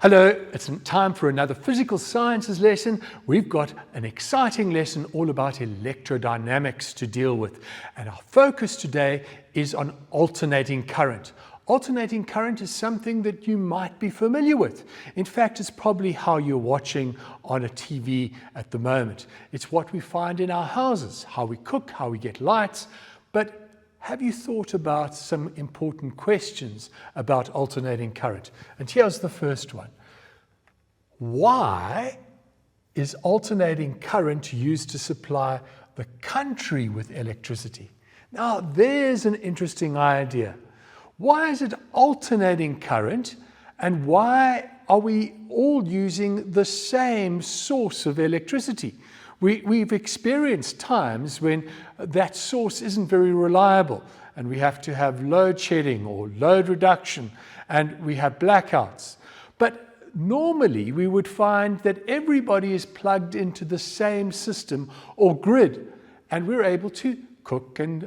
Hello, it's time for another physical sciences lesson. We've got an exciting lesson all about electrodynamics to deal with. And our focus today is on alternating current. Alternating current is something that you might be familiar with. In fact, it's probably how you're watching on a TV at the moment. It's what we find in our houses, how we cook, how we get lights. But have you thought about some important questions about alternating current? And here's the first one. Why is alternating current used to supply the country with electricity? Now, there's an interesting idea. Why is it alternating current, and why are we all using the same source of electricity? We've experienced times when that source isn't very reliable and we have to have load shedding or load reduction and we have blackouts. But normally we would find that everybody is plugged into the same system or grid and we're able to cook and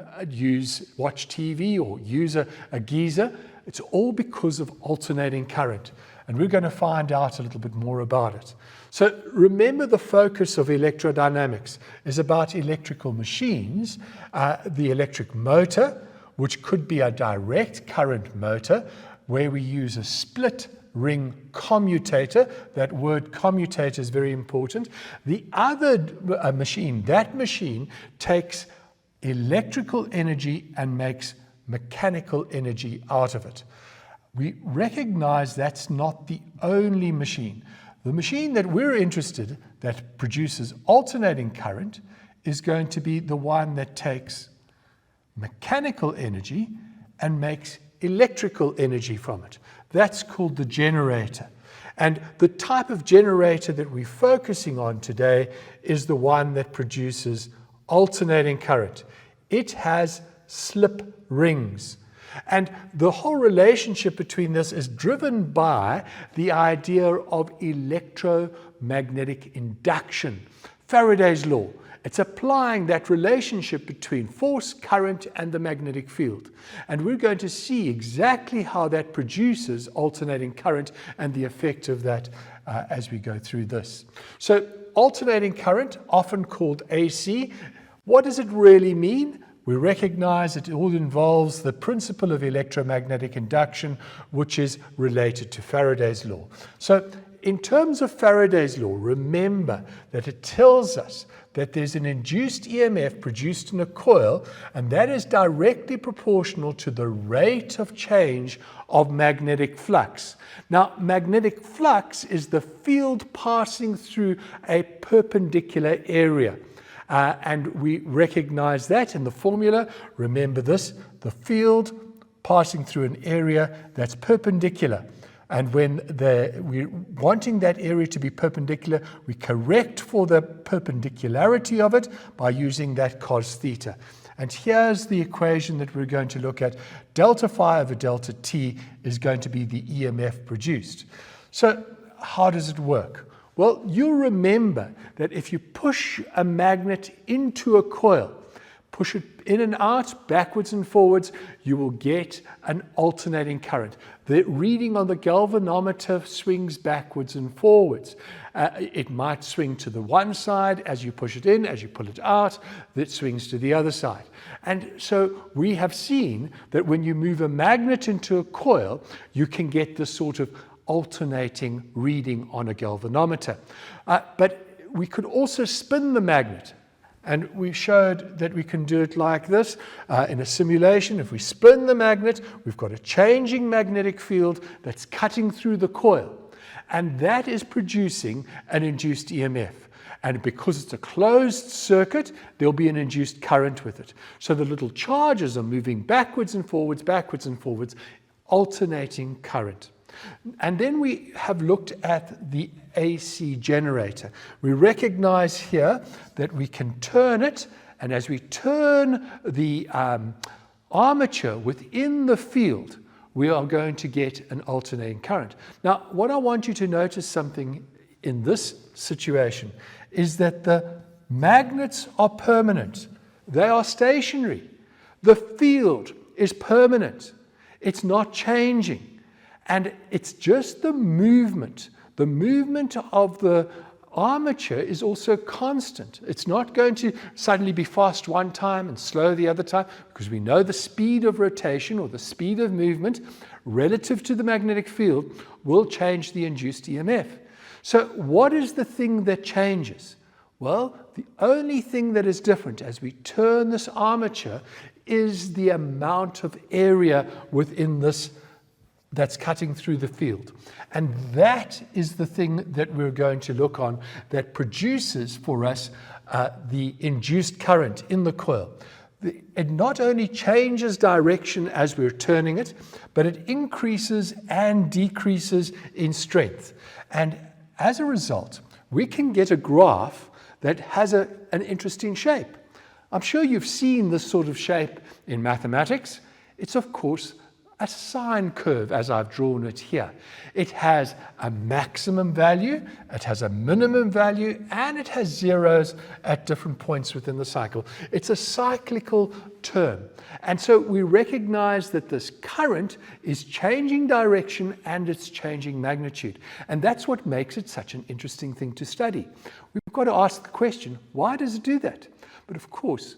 watch TV or use a geyser. It's all because of alternating current. And we're going to find out a little bit more about it. So remember, the focus of electrodynamics is about electrical machines, the electric motor, which could be a direct current motor, where we use a split ring commutator. That word commutator is very important. The other machine, that machine takes electrical energy and makes mechanical energy out of it. We recognize that's not the only machine. The machine that we're interested that produces alternating current is going to be the one that takes mechanical energy and makes electrical energy from it. That's called the generator. And the type of generator that we're focusing on today is the one that produces alternating current. It has slip rings. And the whole relationship between this is driven by the idea of electromagnetic induction, Faraday's law. It's applying that relationship between force, current, and the magnetic field. And we're going to see exactly how that produces alternating current and the effect of that as we go through this. So alternating current, often called AC, what does it really mean? We recognize it all involves the principle of electromagnetic induction, which is related to Faraday's law. So in terms of Faraday's law, remember that it tells us that there's an induced EMF produced in a coil, and that is directly proportional to the rate of change of magnetic flux. Now, magnetic flux is the field passing through a perpendicular area. And we recognize that in the formula. Remember this, the field passing through an area that's perpendicular. And when we're wanting that area to be perpendicular, we correct for the perpendicularity of it by using that cos theta. And here's the equation that we're going to look at. Delta phi over delta t is going to be the EMF produced. So how does it work? Well, you'll remember that if you push a magnet into a coil, push it in and out, backwards and forwards, you will get an alternating current. The reading on the galvanometer swings backwards and forwards. It might swing to the one side as you push it in, as you pull it out, that swings to the other side. And so we have seen that when you move a magnet into a coil, you can get this sort of alternating reading on a galvanometer. But we could also spin the magnet, and we showed that we can do it like this in a simulation. If we spin the magnet, we've got a changing magnetic field that's cutting through the coil, and that is producing an induced EMF. And because it's a closed circuit, there'll be an induced current with it. So the little charges are moving backwards and forwards, alternating current. And then we have looked at the AC generator. We recognize here that we can turn it, and as we turn the armature within the field, we are going to get an alternating current. Now, what I want you to notice something in this situation is that the magnets are permanent. They are stationary. The field is permanent. It's not changing. And it's just the movement. The movement of the armature is also constant. It's not going to suddenly be fast one time and slow the other time, because we know the speed of rotation or the speed of movement relative to the magnetic field will change the induced EMF. So what is the thing that changes? Well, the only thing that is different as we turn this armature is the amount of area within this that's cutting through the field. And that is the thing that we're going to look on that produces for us the induced current in the coil. It not only changes direction as we're turning it, but it increases and decreases in strength. And as a result, we can get a graph that has an interesting shape. I'm sure you've seen this sort of shape in mathematics. It's, of course, a sine curve as I've drawn it here. It has a maximum value, it has a minimum value, and it has zeros at different points within the cycle. It's a cyclical term. And so we recognize that this current is changing direction and it's changing magnitude. And that's what makes it such an interesting thing to study. We've got to ask the question, why does it do that? But of course,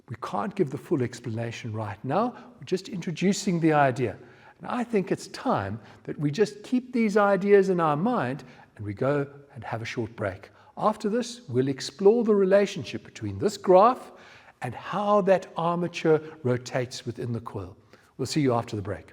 we can't give the full explanation right now. We're just introducing the idea. And I think it's time that we just keep these ideas in our mind and we go and have a short break. After this, we'll explore the relationship between this graph and how that armature rotates within the coil. We'll see you after the break.